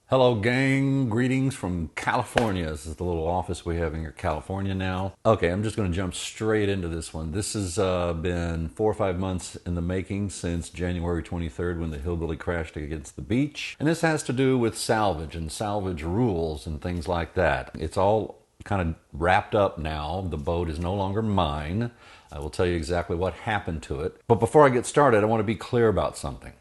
Hello gang, greetings from California. This is the little office we have in here, California now. Okay, I'm just going to jump straight into this one. This has been 4 or 5 months in the making since January 23rd when the hillbilly crashed against the beach. And this has to do with salvage and salvage rules and things like that. It's all kind of wrapped up now. The boat is no longer mine. I will tell you exactly what happened to it. But before I get started, I want to be clear about something.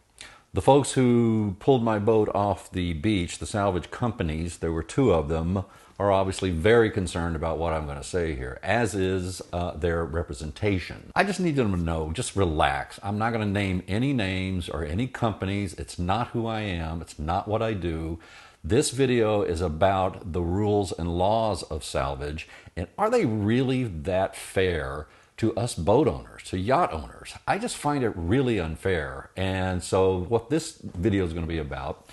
The folks who pulled my boat off the beach, the salvage companies, there were two of them, are obviously very concerned about what I'm going to say here, as is their representation. I just need them to know, just relax. I'm not going to name any names or any companies. It's not who I am. It's not what I do. This video is about the rules and laws of salvage, and are they really that fair to us boat owners, to yacht owners? I just find it really unfair. And so what this video is going to be about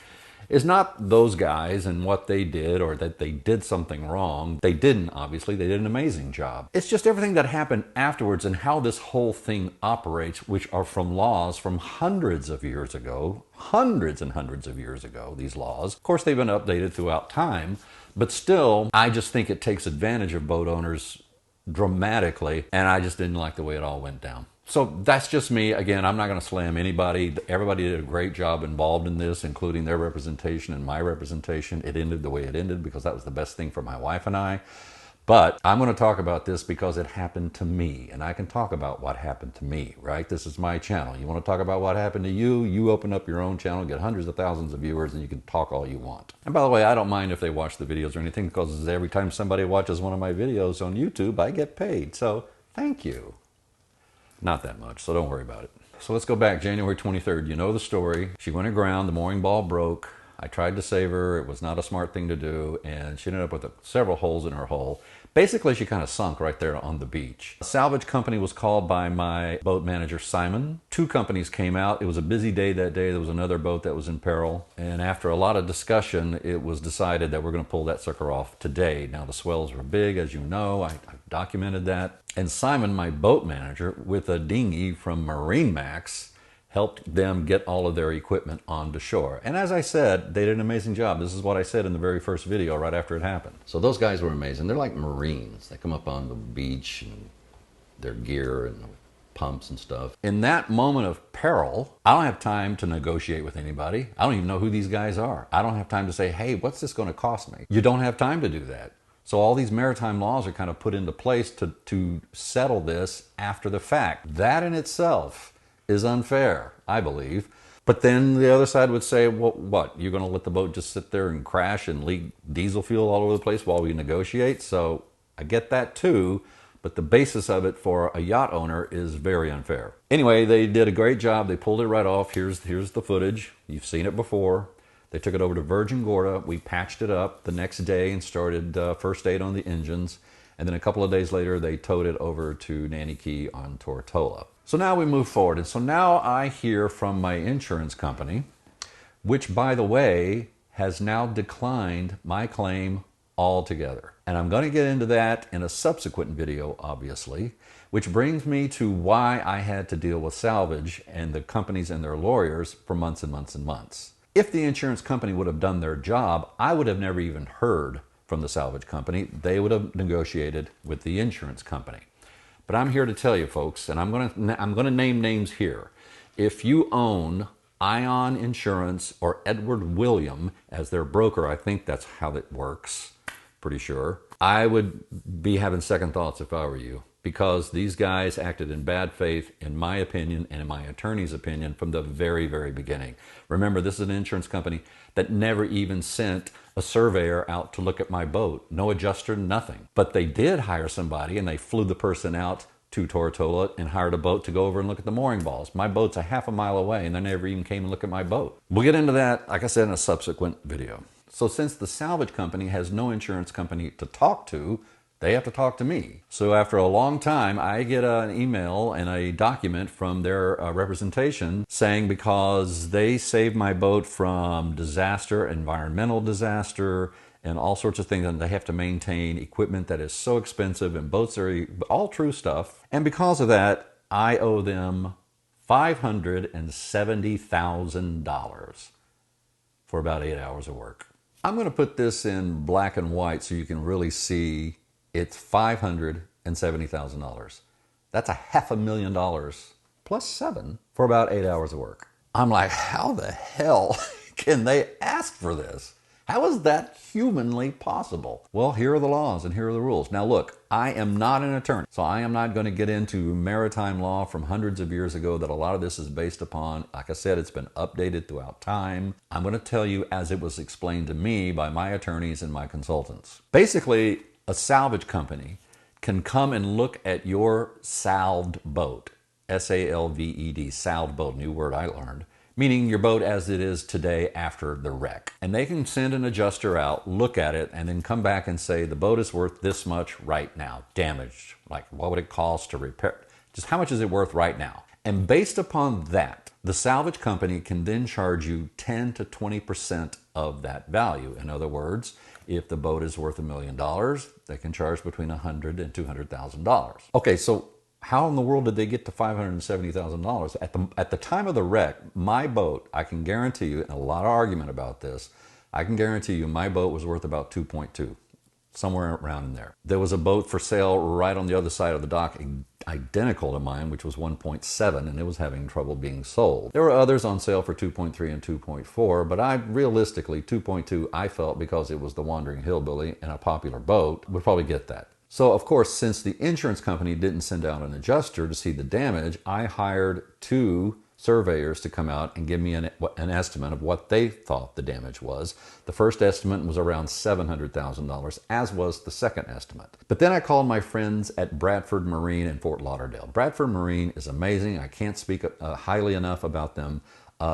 is not those guys and what they did or that they did something wrong. They didn't, obviously. They did an amazing job. It's just everything that happened afterwards and how this whole thing operates, which are from laws from hundreds of years ago, hundreds and hundreds of years ago, these laws. Of course, they've been updated throughout time, but still, I just think it takes advantage of boat owners dramatically, and I just didn't like the way it all went down. So that's just me. Again, I'm not going to slam anybody. Everybody did a great job involved in this, including their representation and my representation. It ended the way it ended because that was the best thing for my wife and I. But I'm going to talk about this because it happened to me, and I can talk about what happened to me, right? This is my channel. You want to talk about what happened to you, you open up your own channel, get hundreds of thousands of viewers, and you can talk all you want. And by the way, I don't mind if they watch the videos or anything, because every time somebody watches one of my videos on YouTube, I get paid. So thank you. Not that much, so don't worry about it. So let's go back, January 23rd. You know the story. She went aground, the mooring ball broke. I tried to save her. It was not a smart thing to do, and she ended up with several holes in her hull. Basically, she kind of sunk right there on the beach. A salvage company was called by my boat manager, Simon. Two companies came out. It was a busy day that day. There was another boat that was in peril. And after a lot of discussion, it was decided that we're going to pull that sucker off today. Now, the swells were big, as you know. I've documented that. And Simon, my boat manager, with a dinghy from MarineMax, helped them get all of their equipment onto shore. And as I said, they did an amazing job. This is what I said in the very first video right after it happened. So those guys were amazing. They're like Marines. They come up on the beach and their gear and pumps and stuff. In that moment of peril, I don't have time to negotiate with anybody. I don't even know who these guys are. I don't have time to say, hey, what's this going to cost me? You don't have time to do that. So all these maritime laws are kind of put into place to settle this after the fact. That in itself is unfair, I believe. But then the other side would say, well, what? You're going to let the boat just sit there and crash and leak diesel fuel all over the place while we negotiate? So I get that too, but the basis of it for a yacht owner is very unfair. Anyway, they did a great job. They pulled it right off. Here's the footage. You've seen it before. They took it over to Virgin Gorda. We patched it up the next day and started first aid on the engines. And then a couple of days later, they towed it over to Nanny Key on Tortola. So now we move forward. And so now I hear from my insurance company, which, by the way, has now declined my claim altogether. And I'm going to get into that in a subsequent video, obviously, which brings me to why I had to deal with Salvage and the companies and their lawyers for months and months and months. If the insurance company would have done their job, I would have never even heard from the salvage company. They would have negotiated with the insurance company. But I'm here to tell you, folks, and I'm going to name names here. If you own Ion Insurance or Edward William as their broker, I think that's how it works, pretty sure, I would be having second thoughts if I were you, because these guys acted in bad faith, in my opinion, and in my attorney's opinion, from the very, very beginning. Remember, this is an insurance company that never even sent a surveyor out to look at my boat. No adjuster, nothing. But they did hire somebody, and they flew the person out to Tortola and hired a boat to go over and look at the mooring balls. My boat's a half a mile away, and they never even came and looked at my boat. We'll get into that, like I said, in a subsequent video. So since the salvage company has no insurance company to talk to, they have to talk to me. So after a long time, I get an email and a document from their representation saying because they saved my boat from disaster, environmental disaster, and all sorts of things, and they have to maintain equipment that is so expensive, and boats are all true stuff. And because of that, I owe them $570,000 for about 8 hours of work. I'm going to put this in black and white so you can really see it's $570,000. That's $500,000 plus 7 for about 8 hours of work. I'm like, how the hell can they ask for this? How is that humanly possible? Well, here are the laws and here are the rules. Now look, I am not an attorney, so I am not going to get into maritime law from hundreds of years ago that a lot of this is based upon. Like I said, it's been updated throughout time. I'm going to tell you as it was explained to me by my attorneys and my consultants. Basically, a salvage company can come and look at your salved boat, S-A-L-V-E-D, salved boat, new word I learned, meaning your boat as it is today after the wreck. And they can send an adjuster out, look at it, and then come back and say, the boat is worth this much right now, damaged. Like, what would it cost to repair? Just how much is it worth right now? And based upon that, the salvage company can then charge you 10 to 20% of that value. In other words, if the boat is worth $1 million, they can charge between $100,000 and $200,000. Okay, so how in the world did they get to $570,000? At the time of the wreck, my boat, I can guarantee you, and a lot of argument about this, I can guarantee you my boat was worth about 2.2, somewhere around in there. There was a boat for sale right on the other side of the dock, identical to mine, which was 1.7, and it was having trouble being sold. There were others on sale for 2.3 and 2.4, but realistically, 2.2, I felt, because it was the Wandering Hillbilly and a popular boat, would probably get that. So, of course, since the insurance company didn't send out an adjuster to see the damage, I hired 2 surveyors to come out and give me an estimate of what they thought the damage was. The first estimate was around $700,000, as was the second estimate. But then I called my friends at Bradford Marine in Fort Lauderdale. Bradford Marine is amazing. I can't speak highly enough about them.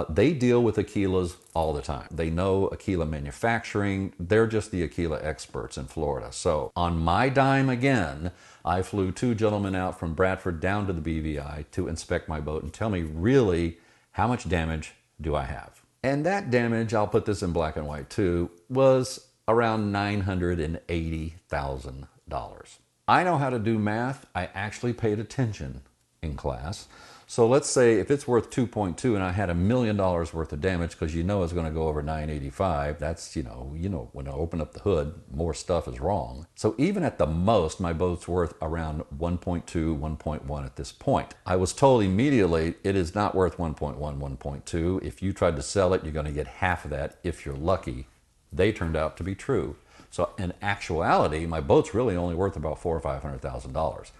They deal with Aquilas all the time. They know Aquila manufacturing. They're just the Aquila experts in Florida. So on my dime again, I flew 2 gentlemen out from Bradford down to the BVI to inspect my boat and tell me really how much damage do I have. And that damage, I'll put this in black and white too, was around $980,000. I know how to do math. I actually paid attention in class. So let's say if it's worth 2.2 and I had $1 million worth of damage, because you know it's going to go over 985, that's, you know, when I open up the hood, more stuff is wrong. So even at the most, my boat's worth around 1.2, 1.1 at this point. I was told immediately it is not worth 1.1, 1.2. If you tried to sell it, you're going to get half of that if you're lucky. They turned out to be true. So in actuality, my boat's really only worth about $400,000 or $500,000.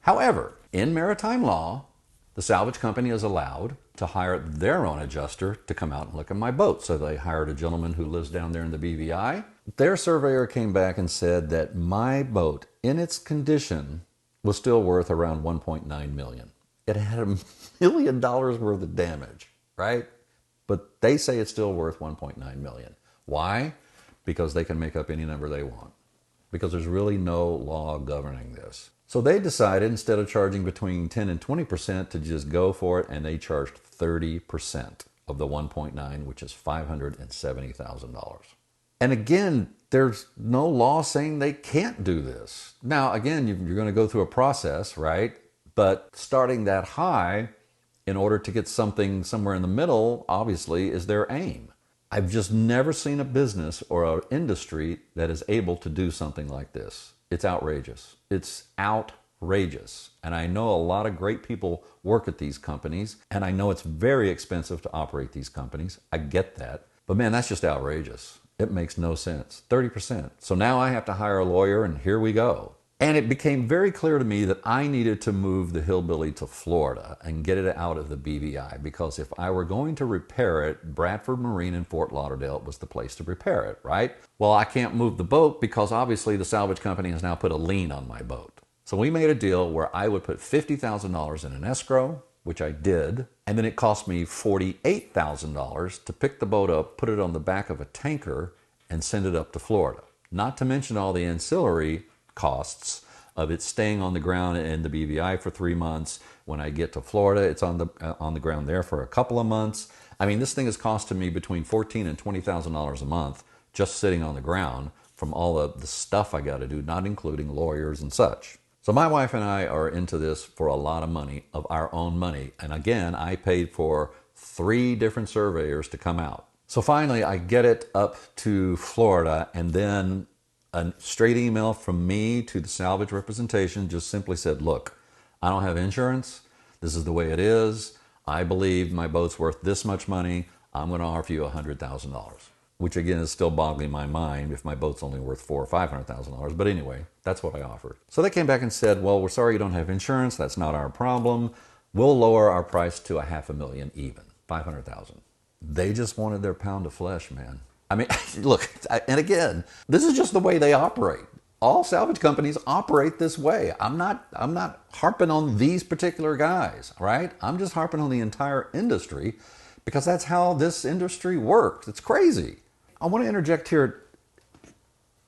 However, in maritime law, the salvage company is allowed to hire their own adjuster to come out and look at my boat. So they hired a gentleman who lives down there in the BVI. Their surveyor came back and said that my boat, in its condition, was still worth around $1.9 million. It had $1 million worth of damage, right? But they say it's still worth $1.9 million. Why? Because they can make up any number they want. Because there's really no law governing this. So they decided, instead of charging between 10 and 20%, to just go for it, and they charged 30% of the 1.9, which is $570,000. And again, there's no law saying they can't do this. Now, again, you're going to go through a process, right? But starting that high in order to get something somewhere in the middle, obviously, is their aim. I've just never seen a business or an industry that is able to do something like this. It's outrageous. It's outrageous. And I know a lot of great people work at these companies, and I know it's very expensive to operate these companies. I get that. But man, that's just outrageous. It makes no sense. 30%. So now I have to hire a lawyer, and here we go. And it became very clear to me that I needed to move the Hillbilly to Florida and get it out of the BVI, because if I were going to repair it, Bradford Marine in Fort Lauderdale was the place to repair it, right? Well, I can't move the boat because obviously the salvage company has now put a lien on my boat. So we made a deal where I would put $50,000 in an escrow, which I did, and then it cost me $48,000 to pick the boat up, put it on the back of a tanker, and send it up to Florida. Not to mention all the ancillary costs of it staying on the ground in the BVI for 3 months. When I get to Florida, it's on the ground there for a couple of months. I mean, this thing is costing me between $14,000 and $20,000 a month just sitting on the ground from all of the stuff I got to do, not including lawyers and such. So my wife and I are into this for a lot of money, of our own money. And again, I paid for 3 different surveyors to come out. So finally, I get it up to Florida, and then a straight email from me to the salvage representation just simply said, look, I don't have insurance. This is the way it is. I believe my boat's worth this much money. I'm going to offer you $100,000, which again is still boggling my mind if my boat's only worth $400,000 or $500,000. But anyway, that's what I offered. So they came back and said, well, we're sorry you don't have insurance. That's not our problem. We'll lower our price to $500,000 even, $500,000. They just wanted their pound of flesh, man. I mean, look, and again, this is just the way they operate. All salvage companies operate this way. I'm not harping on these particular guys, right? I'm just harping on the entire industry because that's how this industry works. It's crazy. I want to interject here.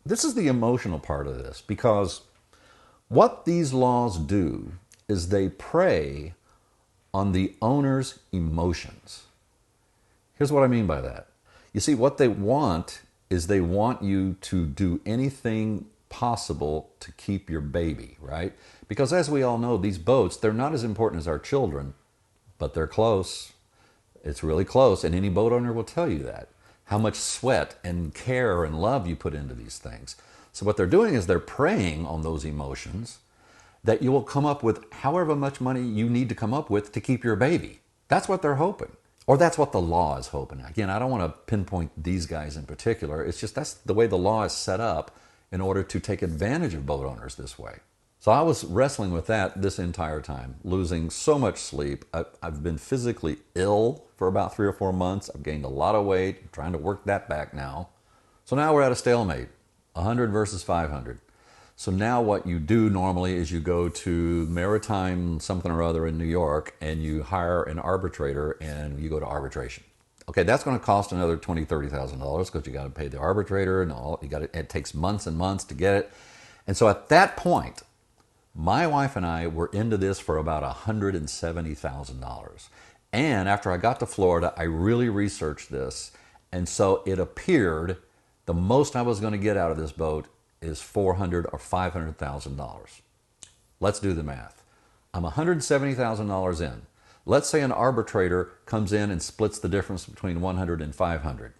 This is the emotional part of this, because what these laws do is they prey on the owner's emotions. Here's what I mean by that. You see, what they want is they want you to do anything possible to keep your baby, right? Because as we all know, these boats, they're not as important as our children, but they're close. It's really close, and any boat owner will tell you that. How much sweat and care and love you put into these things. So what they're doing is they're preying on those emotions that you will come up with however much money you need to come up with to keep your baby. That's what they're hoping. Or that's what the law is hoping. Again, I don't want to pinpoint these guys in particular. It's just that's the way the law is set up in order to take advantage of boat owners this way. So I was wrestling with that this entire time, losing so much sleep. I've been physically ill for about 3 or 4 months. I've gained a lot of weight. I'm trying to work that back now. So now we're at a stalemate, 100 versus 500. So now what you do normally is you go to Maritime something or other in New York and you hire an arbitrator and you go to arbitration. Okay, that's going to cost another $20,000, $30,000 because you got to pay the arbitrator and all. It takes months and months to get it. And so at that point, my wife and I were into this for about $170,000. And after I got to Florida, I really researched this. And so it appeared the most I was going to get out of this boat is $400,000 or $500,000. Let's do the math. I'm $170,000 in. Let's say an arbitrator comes in and splits the difference between 100 and 500,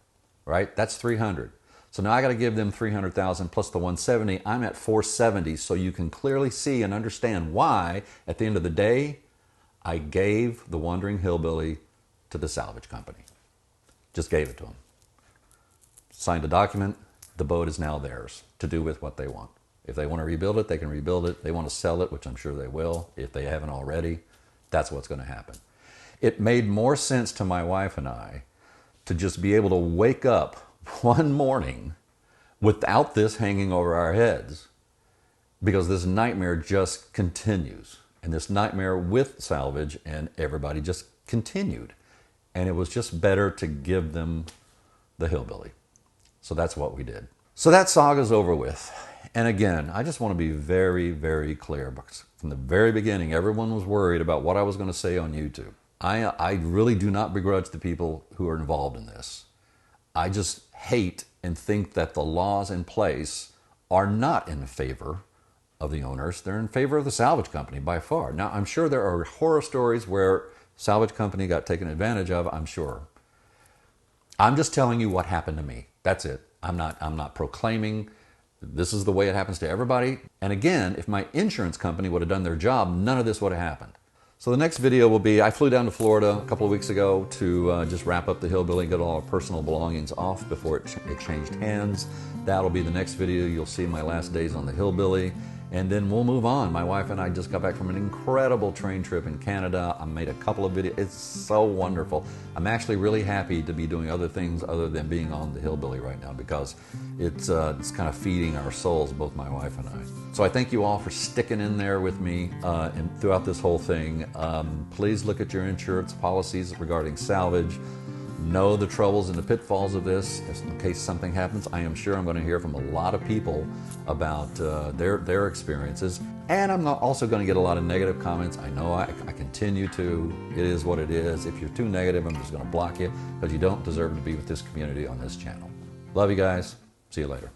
right? That's 300. So now I got to give them 300,000 plus the 170. I'm at 470. So you can clearly see and understand why, at the end of the day, I gave the Wandering Hillbilly to the salvage company. Just gave it to them. Signed a document. The boat is now theirs to do with what they want. If they want to rebuild it, they can rebuild it. They want to sell it, which I'm sure they will. If they haven't already, that's what's going to happen. It made more sense to my wife and I to just be able to wake up one morning without this hanging over our heads, because this nightmare just continues. And this nightmare with salvage and everybody just continued. And it was just better to give them the hillbilly. So that's what we did. So that saga's over with. And again, I just want to be very, very clear, because from the very beginning, everyone was worried about what I was going to say on YouTube. I really do not begrudge the people who are involved in this. I just hate and think that the laws in place are not in favor of the owners. They're in favor of the salvage company by far. Now, I'm sure there are horror stories where salvage company got taken advantage of, I'm sure. I'm just telling you what happened to me. That's it. I'm not proclaiming this is the way it happens to everybody. And again, if my insurance company would have done their job, none of this would have happened. So the next video will be, I flew down to Florida a couple of weeks ago to just wrap up the hillbilly and get all our personal belongings off before it changed hands. That'll be the next video. You'll see my last days on the hillbilly. And then we'll move on. My wife and I just got back from an incredible train trip in Canada. I made a couple of videos. It's so wonderful. I'm actually really happy to be doing other things other than being on the hillbilly right now, because it's kind of feeding our souls, both my wife and I. So I thank you all for sticking in there with me and throughout this whole thing. Please look at your insurance policies regarding salvage. Know the troubles and the pitfalls of this. In case something happens, I am sure I'm going to hear from a lot of people about their experiences. And I'm also going to get a lot of negative comments. I know I continue to. It is what it is. If you're too negative, I'm just going to block you, because you don't deserve to be with this community on this channel. Love you guys. See you later.